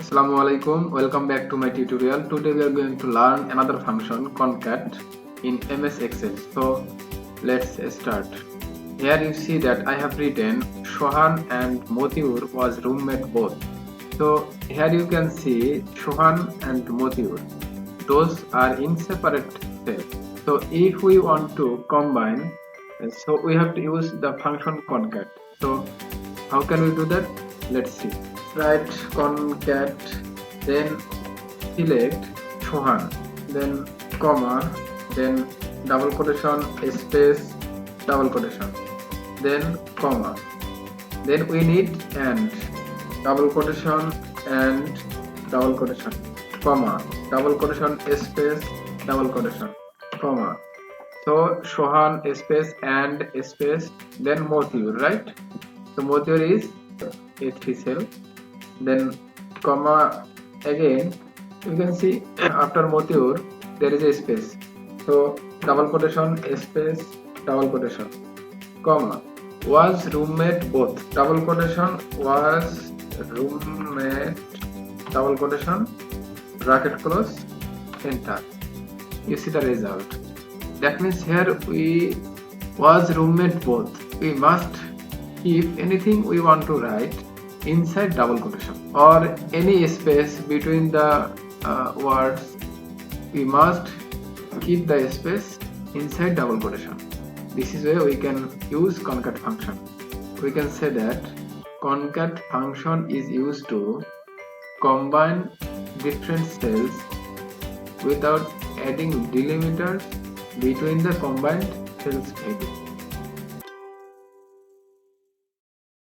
Assalamu alaikum. Welcome back to my tutorial. Today we are going to learn another function concat in MS Excel. So let's start. Here you see that I have written Shohan and Motiur was roommate both. So here you can see Shohan and Motiur. Those are in separate cells. So if we want to combine, so we have to use the function concat. So how can we do that? Let's see. Write concat, then select Shohan, then comma, then double quotation, space, double quotation, then comma, then we need and double quotation and double quotation, comma, double quotation, space, double quotation, comma. So Shohan space and space, then Motiur, right? So Motiur is a3 cell, then comma, again you can see after Motiur there is a space, so double quotation, space, double quotation, comma, was roommate both, double quotation, was roommate, double quotation, bracket close, enter. You see the result. That means here we was roommate both, we must keep anything we want to write inside double quotation, or any space between the words, we must keep the space inside double quotation. This is where we can use concat function. We can say that concat function is used to combine different cells without adding delimiters between the combined cells heading.